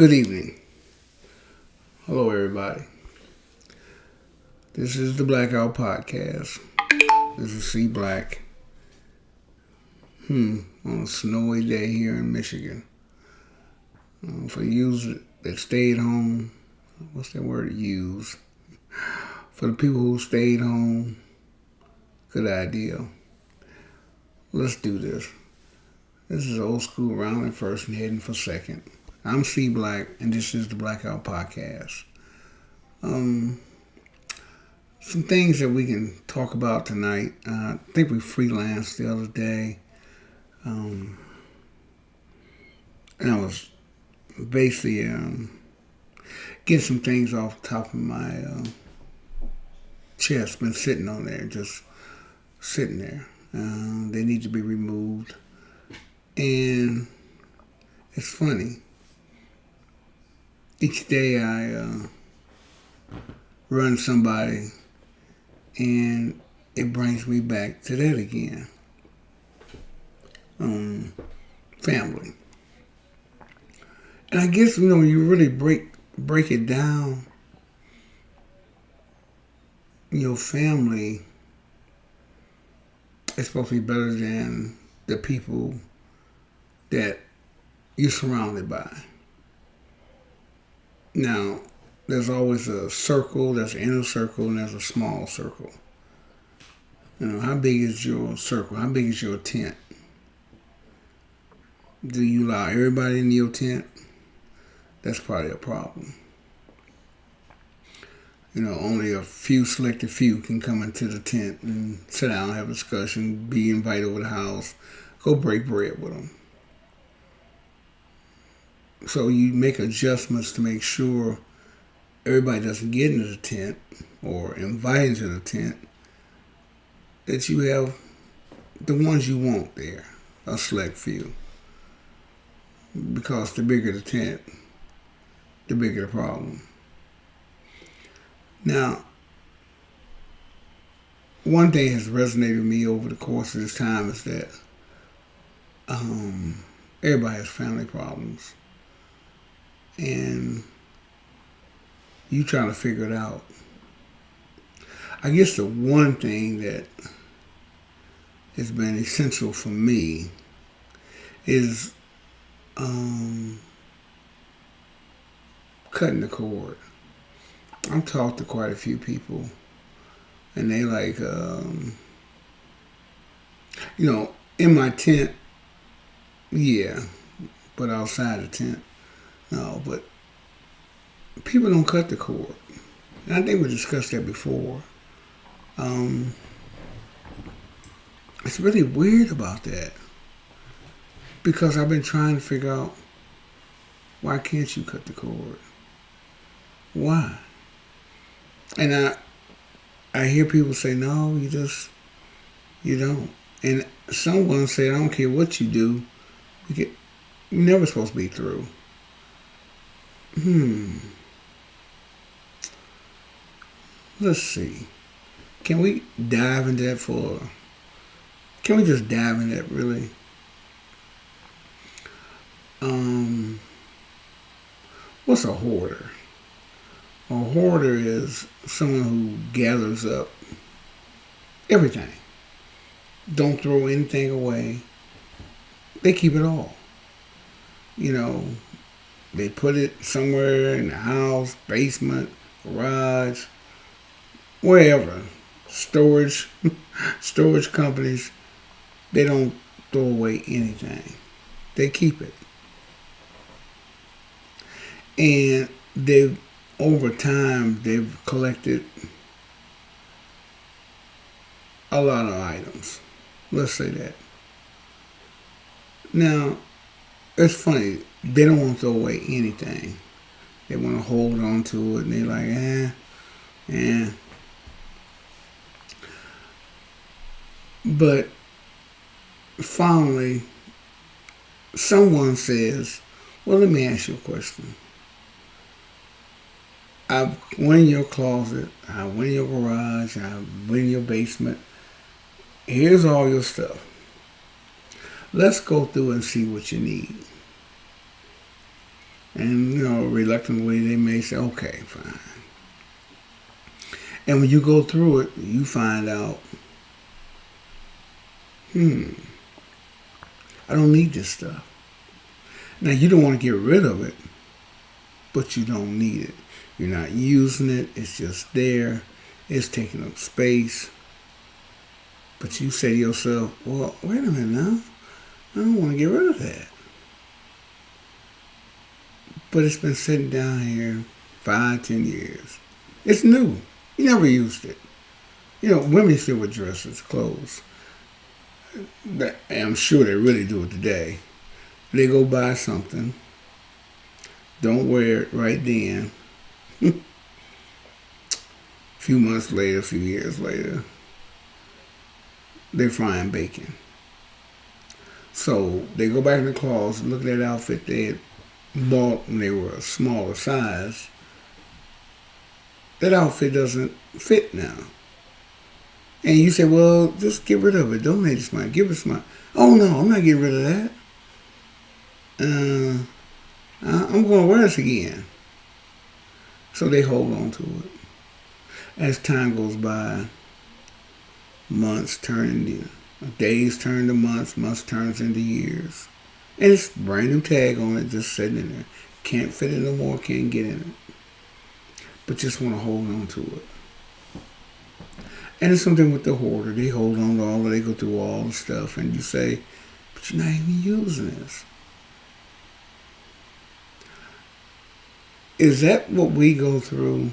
Good evening. Hello, everybody. This is the Blackout podcast. This is C Black. On a snowy day here in Michigan. For you that stayed home, what's that word use? For the people who stayed home, good idea. Let's do this. This is old school rounding first and heading for second. I'm C Black, and this is the Blackout podcast. Some things that we can talk about tonight. I think we freelanced the other day. And I was basically getting some things off the top of my chest. Been sitting on there, just sitting there. They need to be removed. And it's funny. Each day I run somebody, and it brings me back to that again. Family. And I guess, you really break it down, your family is supposed to be better than the people that you're surrounded by. Now, there's always a circle, there's an inner circle, and there's a small circle. How big is your circle? How big is your tent? Do you allow everybody in your tent? That's probably a problem. Only a few selected few can come into the tent and sit down, have a discussion, be invited over the house, go break bread with them. So you make adjustments to make sure everybody doesn't get into the tent or invite into the tent, that you have the ones you want there, a select few. Because the bigger the tent, the bigger the problem. Now, one thing has resonated with me over the course of this time is that everybody has family problems. And you trying to figure it out. I guess the one thing that has been essential for me is cutting the cord. I've talked to quite a few people, and they like, in my tent, yeah, but outside the tent, no. But people don't cut the cord. And I think we discussed that before. It's really weird about that, because I've been trying to figure out, why can't you cut the cord? Why? And I hear people say, no, you don't. And someone said, I don't care what you do, you're never supposed to be through. Let's see. Can we dive into that can we just dive into that really? What's a hoarder? A hoarder is someone who gathers up everything. Don't throw anything away. They keep it all. They put it somewhere in the house, basement, garage, wherever. Storage companies, they don't throw away anything. They keep it. And over time, they've collected a lot of items. Let's say that. Now, it's funny. They don't want to throw away anything. They want to hold on to it, and they're like, But finally, someone says, well, let me ask you a question. I went in your closet, I went in your garage, I went in your basement. Here's all your stuff. Let's go through and see what you need. And, reluctantly they may say, okay, fine. And when you go through it, you find out, I don't need this stuff. Now, you don't want to get rid of it, but you don't need it. You're not using it. It's just there. It's taking up space. But you say to yourself, well, wait a minute now. I don't want to get rid of that. But it's been sitting down here 5, 10 years. It's new. You never used it. Women still wear dresses, clothes. I'm sure they really do it today. They go buy something, don't wear it right then. A few months later, a few years later, they're frying bacon. So they go back in the closet, look at that outfit they had bought when they were a smaller size. That outfit doesn't fit now. And you say, well, just get rid of it. Donate this money. Give us money. Oh, no, I'm not getting rid of that. I'm going to wear this again. So they hold on to it. As time goes by, months turn into days, turn to months, months turns into years. And it's a brand new tag on it, just sitting in there. Can't fit it no more, can't get in it. But just want to hold on to it. And it's something with the hoarder. They hold on to all of it. They go through all the stuff. And you say, but you're not even using this. Is that what we go through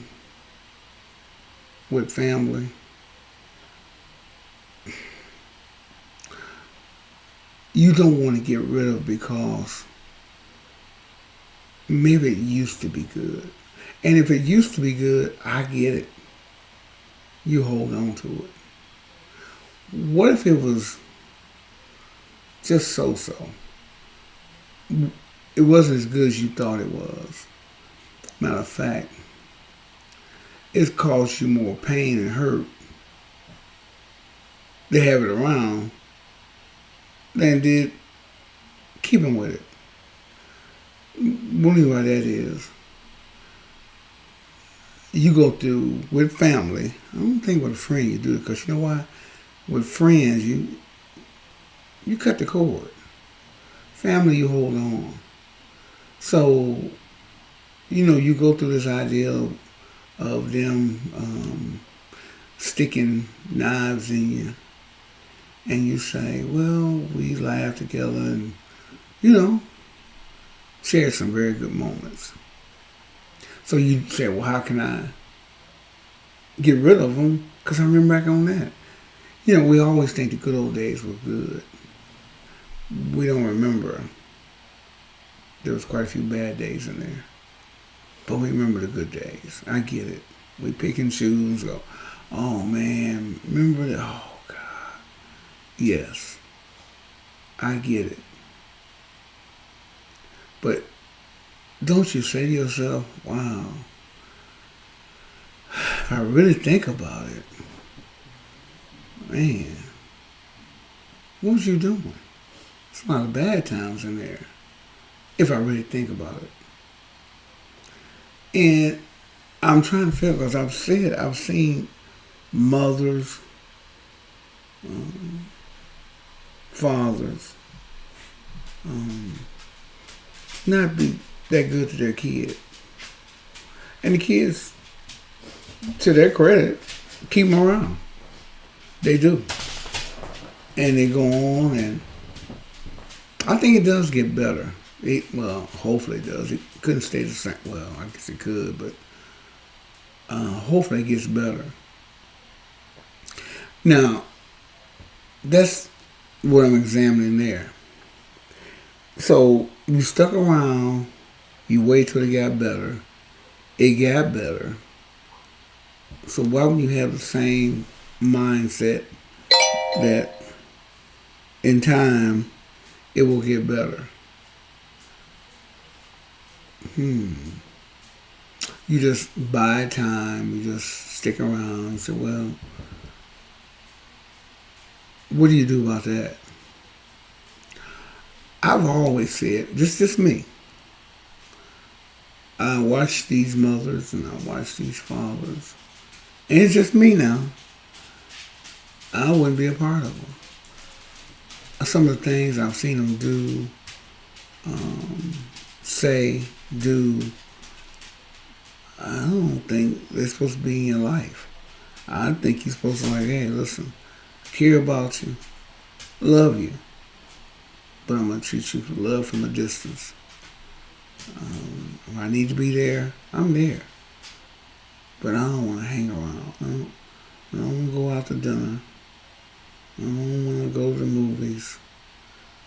with family? You don't want to get rid of because maybe it used to be good. And if it used to be good, I get it. You hold on to it. What if it was just so-so? It wasn't as good as you thought it was. Matter of fact, it's caused you more pain and hurt to have it around than did keeping with it. What do you mean by that is, you go through with family. I don't think with a friend you do it, because you know why? With friends, you cut the cord. Family, you hold on. So, you go through this idea of them sticking knives in you, and you say, well, we laugh together and, share some very good moments. So you say, well, how can I get rid of them? Because I remember back on that. We always think the good old days were good. We don't remember. There was quite a few bad days in there. But we remember the good days. I get it. We pick and choose. Go, oh, man, remember that? Oh, God. Yes. I get it. But don't you say to yourself, wow, if I really think about it, man, what was you doing? There's a lot of bad times in there, if I really think about it. And I'm trying to figure, because I've seen mothers, fathers, not be that good to their kid. And the kids, to their credit, keep them around. They do. And they go on, and I think it does get better. Hopefully it does. It couldn't stay the same. Well, I guess it could, but hopefully it gets better. Now, that's what I'm examining there. So you stuck around, you wait till it got better. It got better. So why wouldn't you have the same mindset that in time it will get better? You just buy time, you just stick around. You say, well, what do you do about that? I've always said, just me, I watch these mothers and I watch these fathers, and it's just me now. I wouldn't be a part of them. Some of the things I've seen them do, um, say, do, I don't think they're supposed to be in your life. I think you're supposed to like, hey, listen, care about you, love you, but I'm gonna treat you with love from a distance. If I need to be there, I'm there. But I don't want to hang around. I don't want to go out to dinner. I don't want to go to the movies.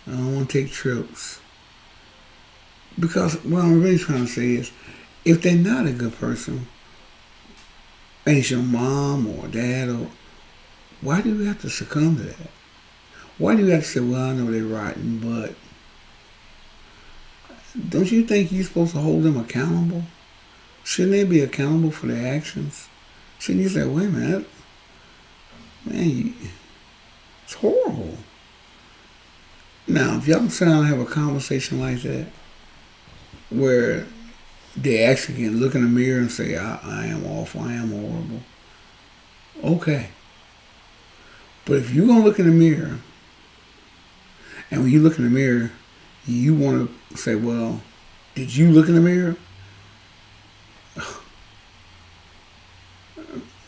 I don't want to take trips. Because what I'm really trying to say is, if they're not a good person, and it's your mom or dad, or why do you have to succumb to that? Why do you have to say, well, I know they're rotten, but don't you think you're supposed to hold them accountable? Shouldn't they be accountable for their actions? Shouldn't you say, wait a minute, man, it's horrible. Now, if y'all sit down and have a conversation like that, where they actually can look in the mirror and say, I am awful, I am horrible, okay. But if you're going to look in the mirror, and when you look in the mirror, you want to say, well, did you look in the mirror?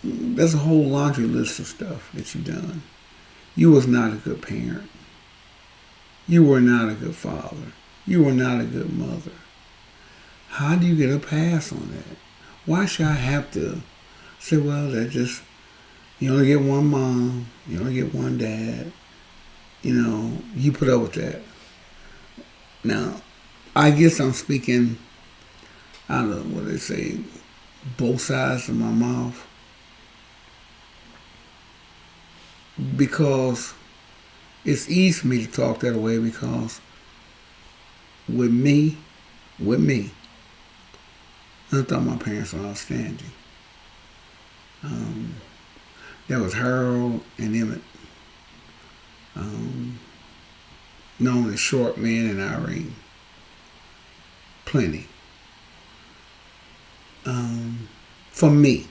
There's a whole laundry list of stuff that you've done. You was not a good parent. You were not a good father. You were not a good mother. How do you get a pass on that? Why should I have to say, well, that just, you only get one mom, you only get one dad, you put up with that. Now, I guess I'm speaking out of what they say, both sides of my mouth. Because it's easy for me to talk that way, because with me, I thought my parents were outstanding. There was Harold and Emmett, known as Short Man and Irene. Plenty. For me,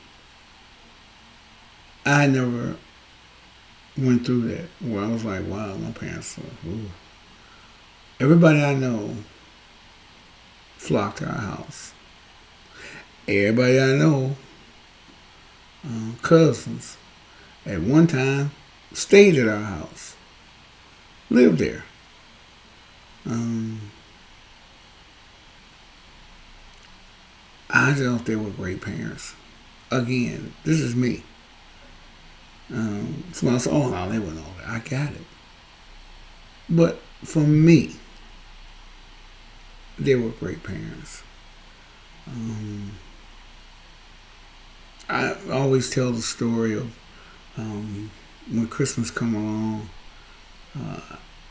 I never went through that where I was like, wow, my parents were, ooh. Everybody I know flocked to our house. Everybody I know, cousins, at one time stayed at our house, lived there. I thought they were great parents. Again, this is me. Somebody said, oh no, they weren't all that. I got it. But for me, they were great parents. I always tell the story of when Christmas come along,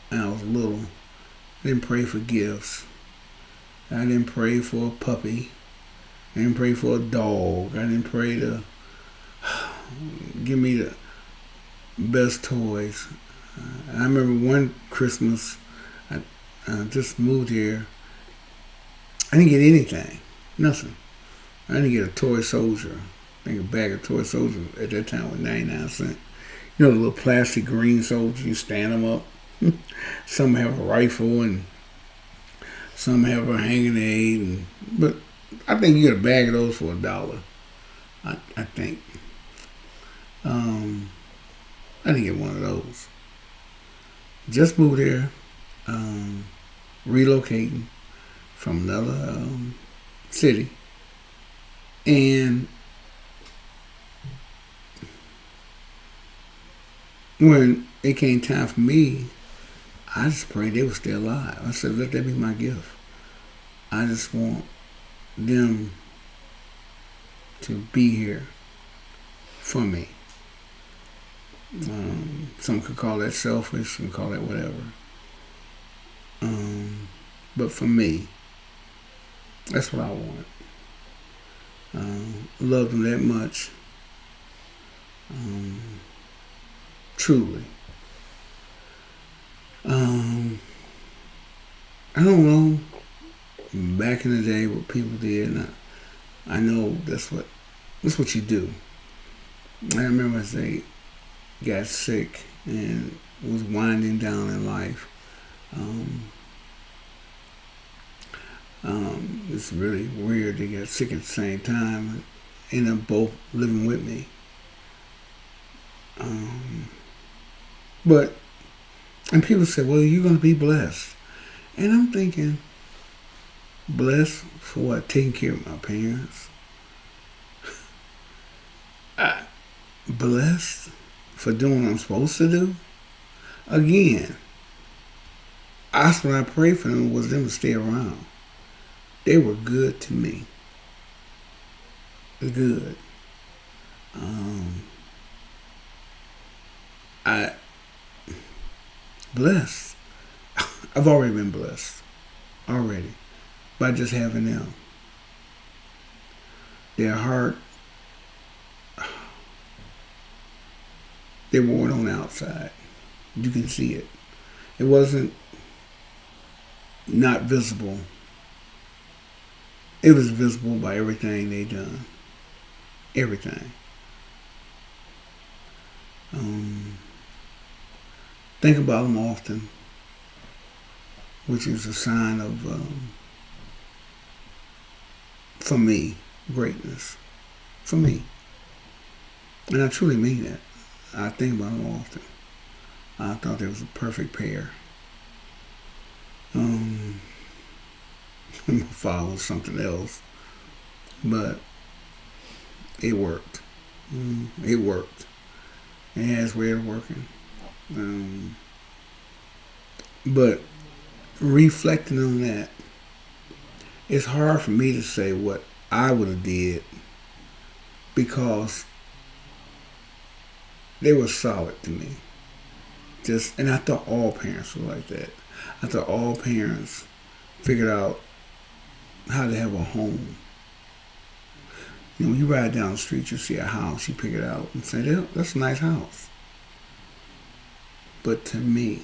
and I was little, I didn't pray for gifts. I didn't pray for a puppy. I didn't pray for a dog. I didn't pray to give me the best toys. I remember one Christmas, I just moved here. I didn't get anything. Nothing. I didn't get a toy soldier. I think a bag of toy soldiers at that time was 99 cents. The little plastic green soldiers, you stand them up. Some have a rifle and some have a hanging aid. But I think you get a bag of those for $1. I think. I didn't get one of those. Just moved here, relocating from another city. And when it came time for me, I just prayed they were still alive. I said, let that be my gift. I just want them to be here for me. Some could call that selfish, some call that whatever. But for me, that's what I want. Love them that much. Truly. I don't know back in the day what people did, and I know that's what you do. I remember as they got sick and was winding down in life. It's really weird. They got sick at the same time, and they're both living with me. But and people say, "Well, you're gonna be blessed," and I'm thinking, blessed for what? Taking care of my parents. Blessed for doing what I'm supposed to do. Again, that's what I prayed for them, was them to stay around. They were good to me. Good. I blessed. I've already been blessed. Already. By just having them. Their heart, they wore it on the outside. You can see it. It wasn't not visible. It was visible by everything they done. Everything. Think about them often, which is a sign of, for me, greatness. For me. And I truly mean that. I think about them often. I thought they was a perfect pair. My father was something else, but it worked. It worked. It has a way of working. But reflecting on that, it's hard for me to say what I would have did, because they were solid to me. And I thought all parents were like that. I thought all parents figured out how to have a home. You know, when you ride down the street, you see a house, you pick it out and say, that's a nice house. But to me,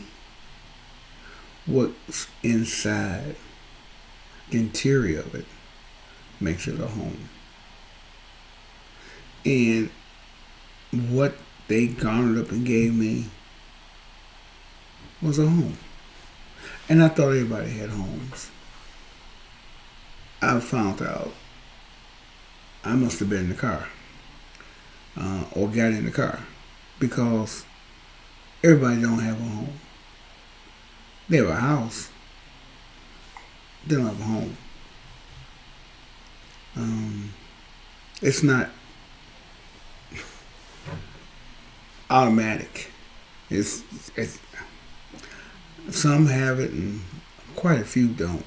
what's inside, the interior of it, makes it a home. And what they garnered up and gave me was a home. And I thought everybody had homes. I found out I must have been in the car, or got in the car, because everybody don't have a home. They have a house. They don't have a home. It's not automatic. It's some have it and quite a few don't.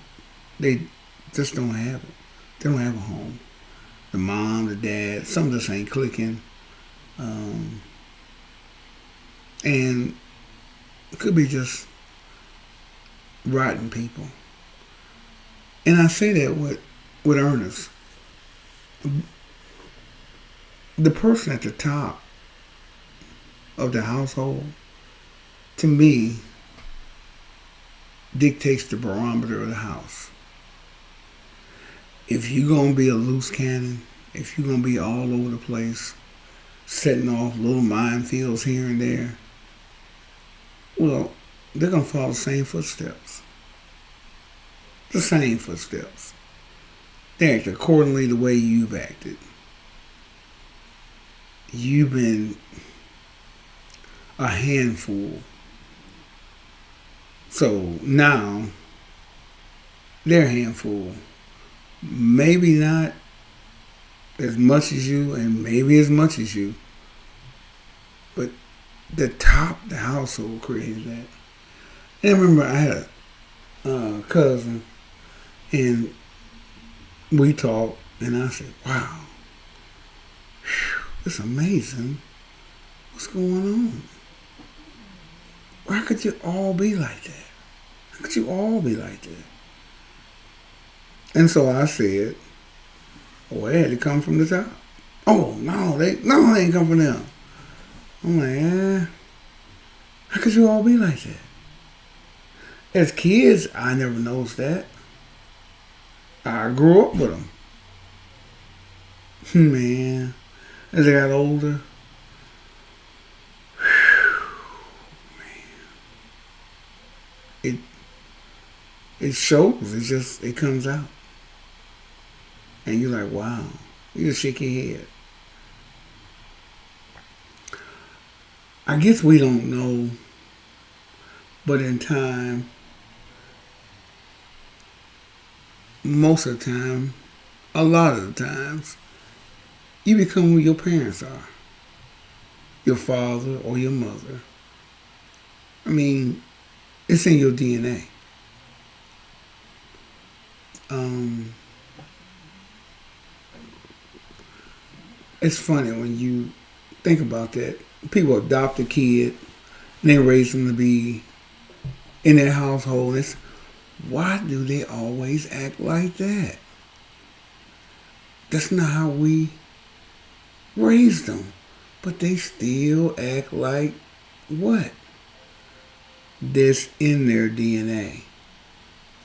They just don't have it. They don't have a home. The mom, the dad, some just ain't clicking. And it could be just rotten people. And I say that with earnest. The person at the top of the household, to me, dictates the barometer of the house. If you're going to be a loose cannon, if you're going to be all over the place, setting off little minefields here and there, well, they're going to follow the same footsteps. The same footsteps. They act accordingly the way you've acted. You've been a handful. So now, they're a handful. Maybe not as much as you, and maybe as much as you. But the top, the household created that. And I remember I had a cousin, and we talked, and I said, wow, it's amazing what's going on. Why could you all be like that? How could you all be like that? And so I said, well, it had to come from the top. Oh, no, they ain't come from them. I'm like, how could you all be like that? As kids, I never noticed that. I grew up with them. Man, as I got older, it it shows. It comes out, and you're like, wow. You just shake your head. I guess we don't know, but in time, most of the time, a lot of the times, you become who your parents are, your father or your mother. I mean, it's in your DNA. Um, it's funny when you think about that. People adopt a kid and they raise them to be in their household. It's, why do they always act like that? That's not how we raised them. But they still act like what? That's in their DNA.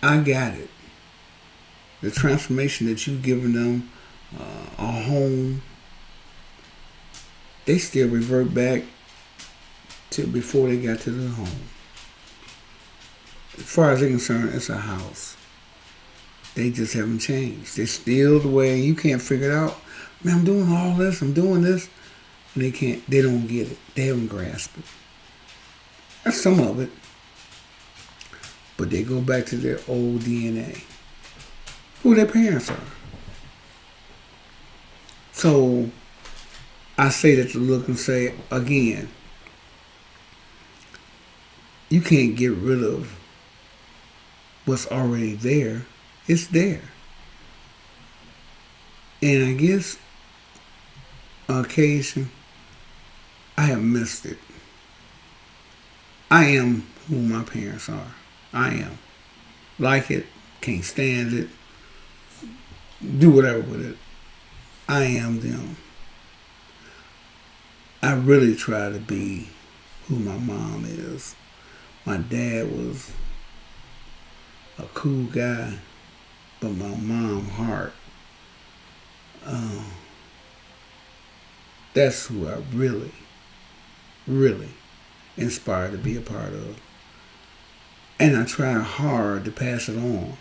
I got it. The transformation that you've given them, a home, they still revert back to before they got to the home. As far as they're concerned, it's a house. They just haven't changed. They're still the way. You can't figure it out. Man, I'm doing all this. I'm doing this. And they can't. They don't get it. They haven't grasped it. That's some of it. But they go back to their old DNA. Who their parents are. So I say that to look and say, again, you can't get rid of what's already there. It's there. And I guess on occasion, I have missed it. I am who my parents are. I am. Like it, can't stand it, do whatever with it. I am them. I really try to be who my mom is. My dad was a cool guy, but my mom's heart, that's who I really, really inspired to be a part of. And I try hard to pass it on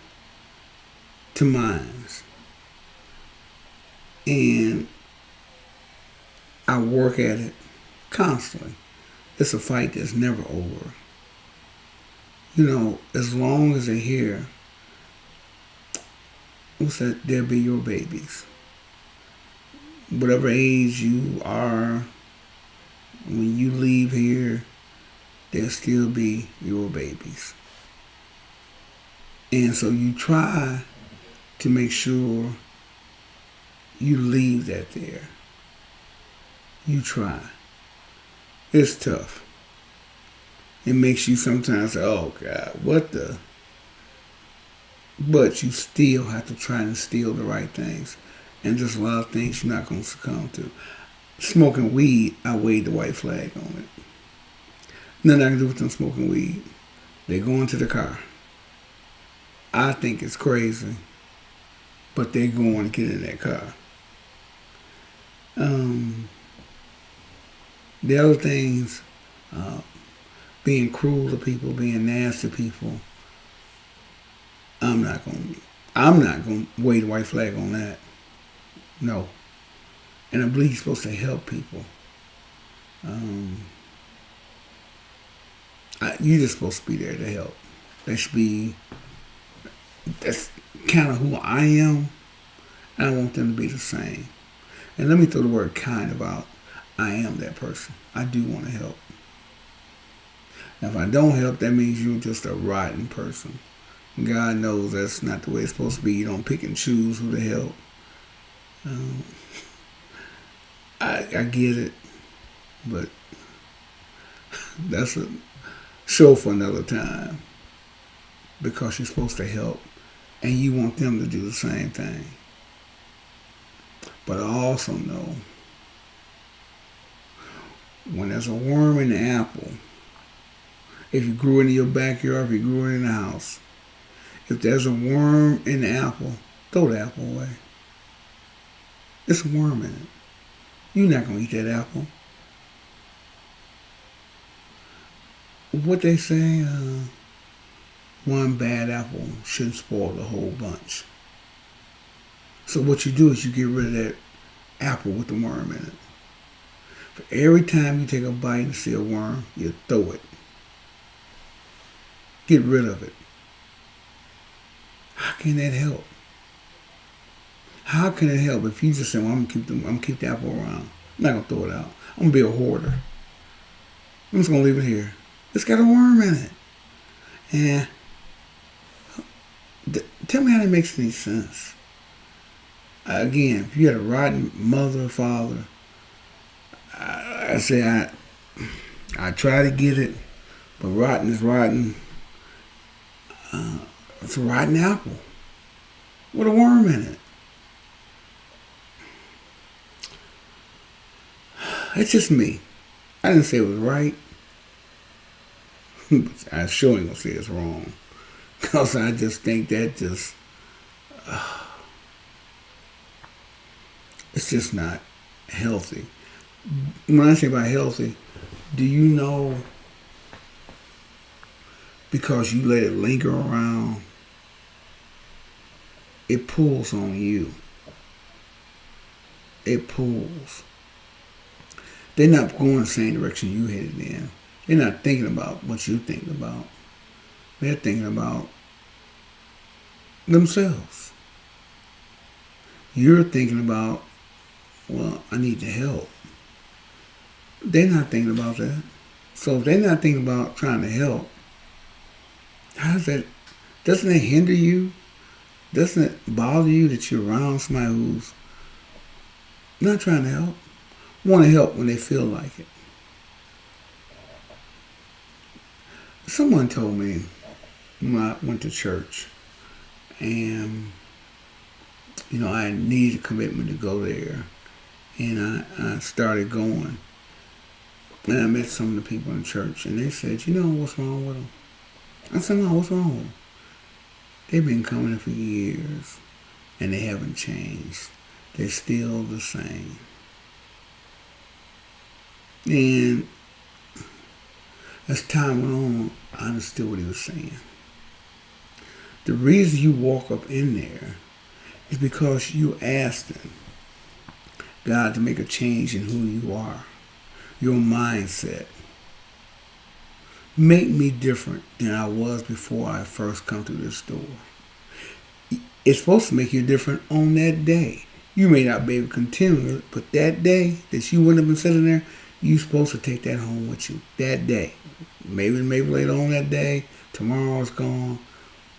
to mines. And I work at it constantly. It's a fight that's never over. You know, as long as they're here, what's that? They'll be your babies. Whatever age you are, when you leave here, they'll still be your babies. And so you try to make sure you leave that there. You try. It's tough. It makes you sometimes say, oh God, what the? But you still have to try and instill the right things. And there's a lot of things you're not going to succumb to. Smoking weed, I wave the white flag on it. Nothing I can do with them smoking weed. They go into the car. I think it's crazy, but they're going to get in that car. The other things, being cruel to people, being nasty to people, I'm not going to wave the white flag on that. No. And I believe you're supposed to help people. You're just supposed to be there to help. That's kind of who I am. And I want them to be the same. And let me throw the word kind about. I am that person. I do want to help. Now, if I don't help, that means you're just a rotten person. God knows that's not the way it's supposed to be. You don't pick and choose who to help. I get it, but that's a show for another time, because you're supposed to help and you want them to do the same thing. But I also know when there's a worm in the apple, if you grew it in your backyard, if you grew it in the house, if there's a worm in the apple, Throw the apple away. It's a worm in it. You're not going to eat that apple. What they say, one bad apple shouldn't spoil the whole bunch. So what you do is you get rid of that apple with the worm in it. For every time you take a bite and see a worm, you throw it. Get rid of it. How can that help? How can it help if you just say, well, I'm gonna keep the apple around. I'm not gonna throw it out. I'm gonna be a hoarder. I'm just gonna leave it here. It's got a worm in it. And tell me how that makes any sense. Again, if you had a rotten mother or father, I say I try to get it, but rotten is rotten. It's a rotten apple with a worm in it. It's just me. I didn't say it was right. I sure ain't gonna say it's wrong. Because I just think that it's just not healthy. When I say about healthy, do you know because you let it linger around, it pulls on you. It pulls. They're not going the same direction you headed in. They're not thinking about what you think about. They're thinking about themselves. You're thinking about, well, I need to help. They're not thinking about that. So if they're not thinking about trying to help, doesn't it hinder you? Doesn't it bother you that you're around somebody who's not trying to help? Want to help when they feel like it. Someone told me when I went to church and, I needed a commitment to go there. And I started going. And I met some of the people in church and they said, what's wrong with them? I said, no, what's wrong with them? They've been coming for years and they haven't changed. They're still the same. And as time went on, I understood what he was saying. The reason you walk up in there is because you asked him, God, to make a change in who you are, your mindset. Make me different than I was before I first come to this door. It's supposed to make you different on that day. You may not be able to continue it, but that day that you wouldn't have been sitting there, you're supposed to take that home with you. That day. Maybe later on that day, tomorrow's gone,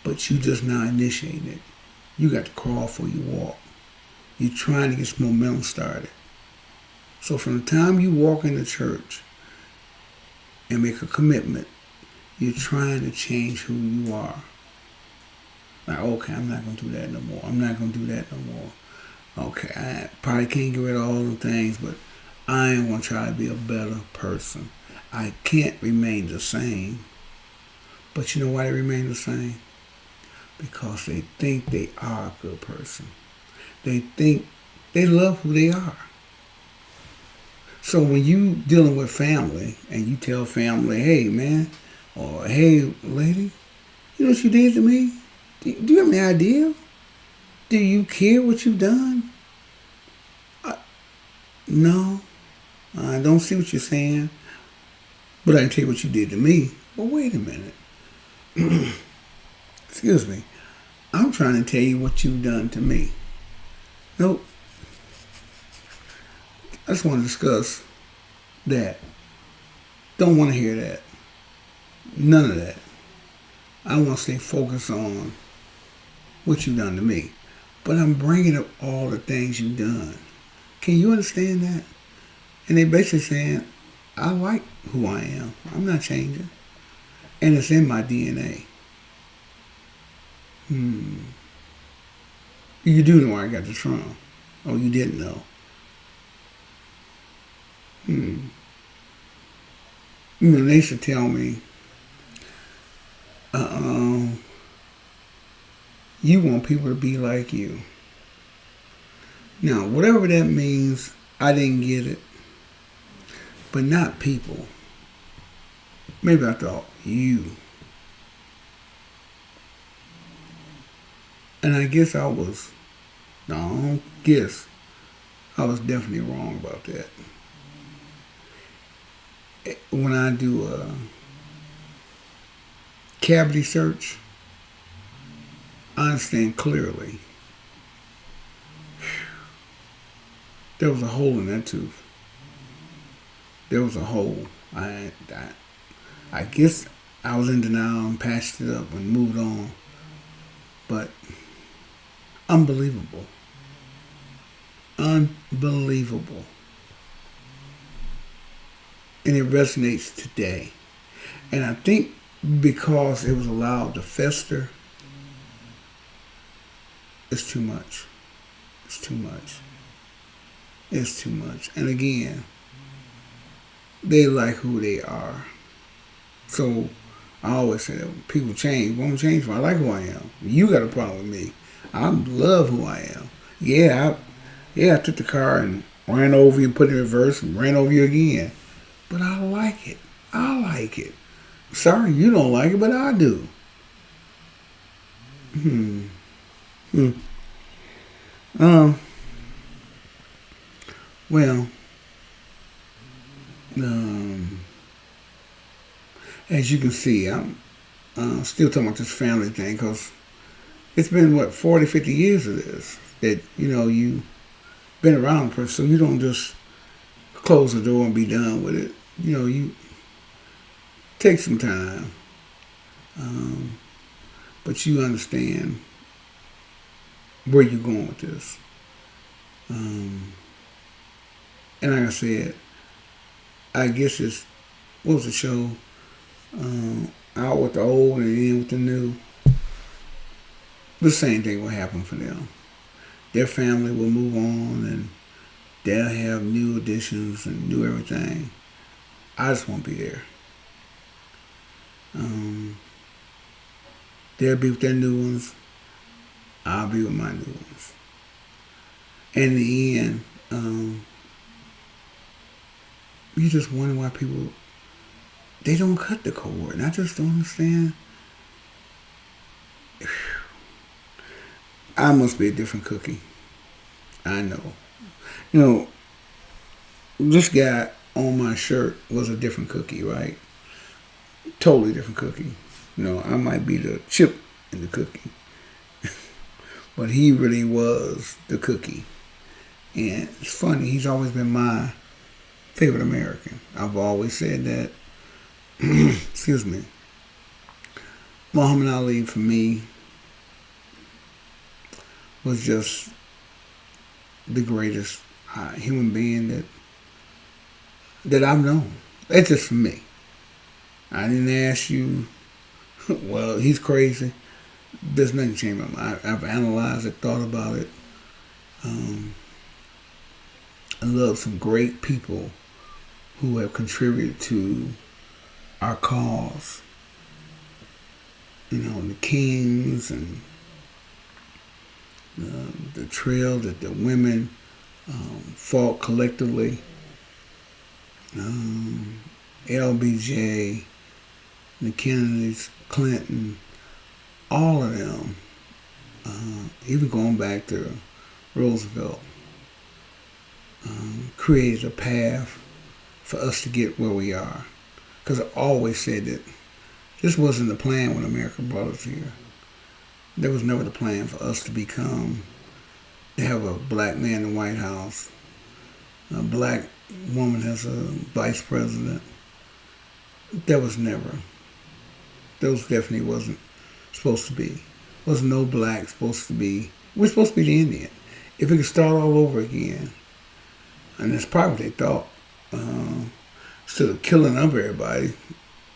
but you just not initiating it. You got to crawl before you walk. You're trying to get some momentum started. So from the time you walk into church and make a commitment, you're trying to change who you are. Like, okay, I'm not going to do that no more. I'm not going to do that no more. Okay, I probably can't get rid of all the things, but I am going to try to be a better person. I can't remain the same. But you know why they remain the same? Because they think they are a good person. They think they love who they are. So when you dealing with family and you tell family, hey man, or hey lady, you know what you did to me? Do you have any idea? Do you care what you've done? No, I don't see what you're saying, but I can tell you what you did to me. Well, wait a minute. Excuse me. I'm trying to tell you what you've done to me. Nope. I just want to discuss that. Don't want to hear that. None of that. I want to stay focused on what you've done to me. But I'm bringing up all the things you've done. Can you understand that? And they basically saying, I like who I am. I'm not changing. And it's in my DNA. You do know where I got this from. Oh, you didn't know. They used to tell me, You want people to be like you. Now, whatever that means, I didn't get it. But not people. Maybe I thought you. And I guess I was, no, I don't guess. I was definitely wrong about that. When I do a cavity search, I understand clearly there was a hole in that tooth. There was a hole. I guess I was in denial and patched it up and moved on. But unbelievable. Unbelievable. And it resonates today. And I think because it was allowed to fester, it's too much. It's too much. It's too much. And again, they like who they are. So I always say that people change. Won't change. I like who I am. You got a problem with me. I love who I am. I took the car and ran over you and put it in reverse and ran over you again. But I like it. I like it. Sorry you don't like it, but I do. Um. Well. As you can see, I'm still talking about this family thing because it's been 40, 50 years of this that you been around the person, so you don't just close the door and be done with it. You take some time, but you understand where you're going with this. And like I said, I guess it's, what was the show? Out with the old and in with the new. The same thing will happen for them. Their family will move on and they'll have new additions and new everything. I just won't be there. They'll be with their new ones. I'll be with my new ones. And in the end, you just wonder why people, they don't cut the cord. And I just don't understand. I must be a different cookie. I know. This guy on my shirt was a different cookie, right? Totally different cookie. I might be the chip in the cookie. But he really was the cookie. And it's funny, he's always been my favorite American. I've always said that. Excuse me. Muhammad Ali, for me, was just the greatest human being that I've known. That's just for me. I didn't ask you, well, he's crazy. There's nothing changed my mind. I've analyzed it, thought about it. I love some great people who have contributed to our cause. The kings and the trail that the women fought collectively. LBJ, the Kennedys, Clinton, all of them, even going back to Roosevelt, created a path for us to get where we are. Because I always said that this wasn't the plan when America brought us here. There was never the plan for us to have a black man in the White House, a black woman as a vice president. Those definitely wasn't supposed to be. Wasn't no black supposed to be. We're supposed to be the Indian. If we could start all over again, and that's probably what they thought, instead of killing up everybody,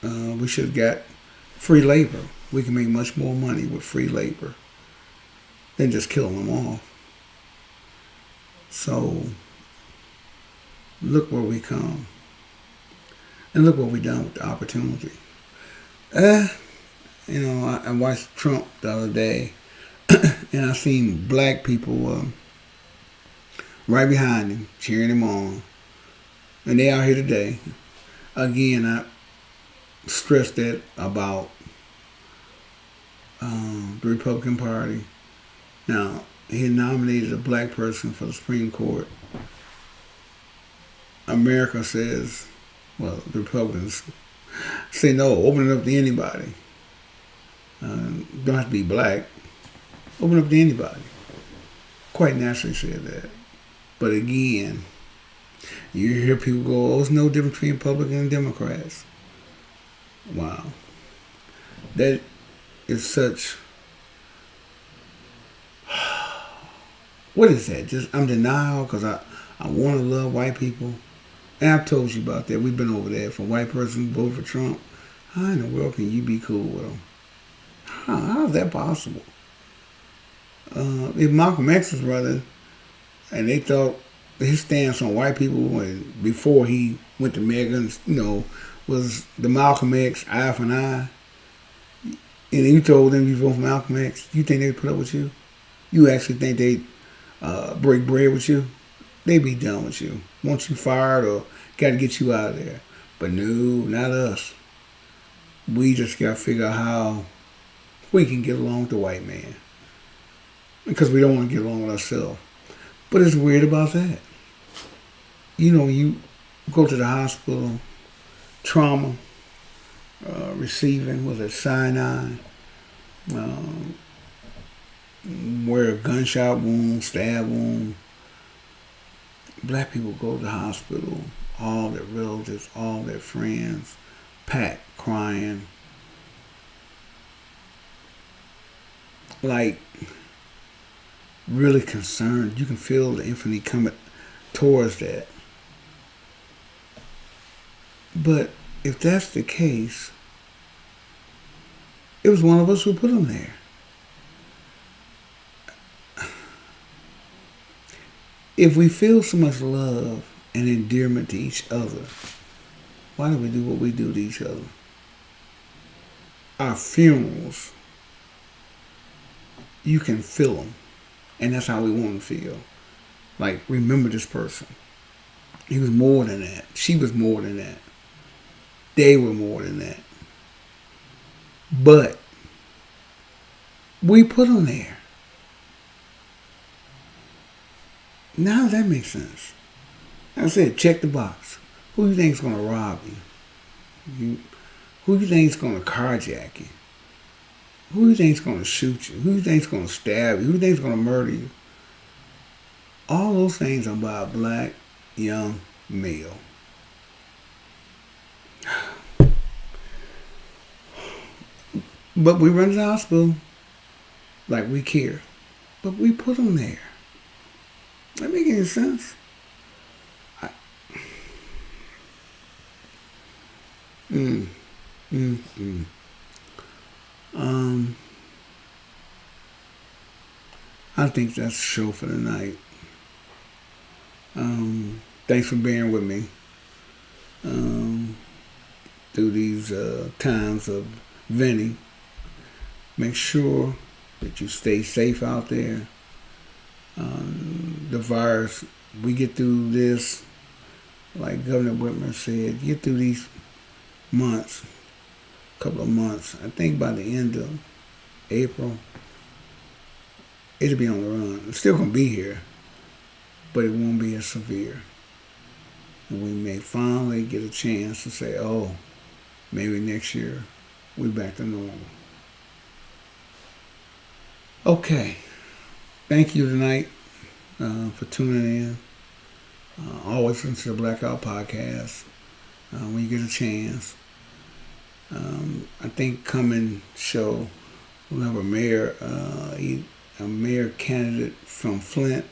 we should have got free labor. We can make much more money with free labor than just killing them off. So, look where we come. And look what we done with the opportunity. I watched Trump the other day. And I seen black people right behind him, cheering him on. And they out here today. Again, I stressed that about the Republican Party. Now, he nominated a black person for the Supreme Court. America says, well, the Republicans say no, open it up to anybody. Don't have to be black. Open up to anybody. Quite naturally said that. But again, you hear people go, oh, it's no difference between Republicans and Democrats. Wow. That is such... What is that? Just I'm denial because I want to love white people. And I've told you about that. We've been over there. For a white person to vote for Trump, how in the world can you be cool with him? How is that possible? If Malcolm X was running and they thought his stance on white people before he went to Megan, was the Malcolm X eye for an eye, and you told them you vote for Malcolm X, you think they'd put up with you? You actually think they'd break bread with you? They'd be done with you. Want you fired or got to get you out of there. But no, not us. We just got to figure out how we can get along with the white man. Because we don't want to get along with ourselves. But it's weird about that. You go to the hospital, trauma, receiving, was it cyanide, where a gunshot wound, stab wound. Black people go to the hospital, all their relatives, all their friends, packed, crying. Like, really concerned. You can feel the infamy coming towards that. But if that's the case, it was one of us who put them there. If we feel so much love and endearment to each other, why do we do what we do to each other? Our funerals, you can feel them. And that's how we want to feel. Like, remember this person. He was more than that. She was more than that. They were more than that. But we put them there. Now that makes sense. Like I said, check the box. Who do you think is going to rob you? Who do you think is going to carjack you? Who do you think is going to shoot you? Who do you think is going to stab you? Who do you think is going to murder you? All those things are by a black, young male. But we run to the hospital like we care. But we put them there. That make any sense? I think that's the show for tonight. Thanks for bearing with me through these times of venting. Make sure that you stay safe out there. The virus, we get through this, like Governor Whitmer said, get through these months, couple of months. I think by the end of April, it'll be on the run. It's still going to be here, but it won't be as severe. And we may finally get a chance to say, oh, maybe next year we're back to normal. Okay. Thank you tonight for tuning in. Always listen to the Blackout podcast when you get a chance. I think coming show we'll have a mayor candidate from Flint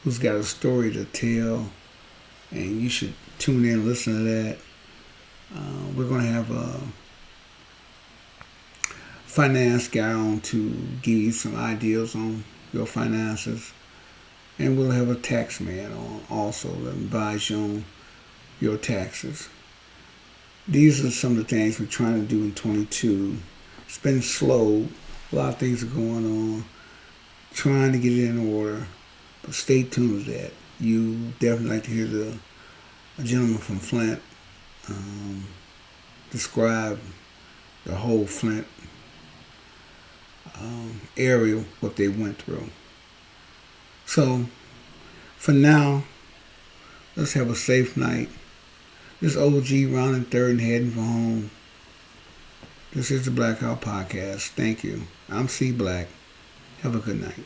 who's got a story to tell, and you should tune in and listen to that. We're going to have a finance guy on to give you some ideas on your finances, and we'll have a tax man on also to advise you on your taxes. These are some of the things we're trying to do in 22. It's been slow. A lot of things are going on. trying to get it in order. But stay tuned with that. You definitely like to hear a gentleman from Flint describe the whole Flint area, what they went through. So, for now, let's have a safe night. This OG rounding third and heading for home. This is the Blackout Podcast. Thank you. I'm C Black. Have a good night.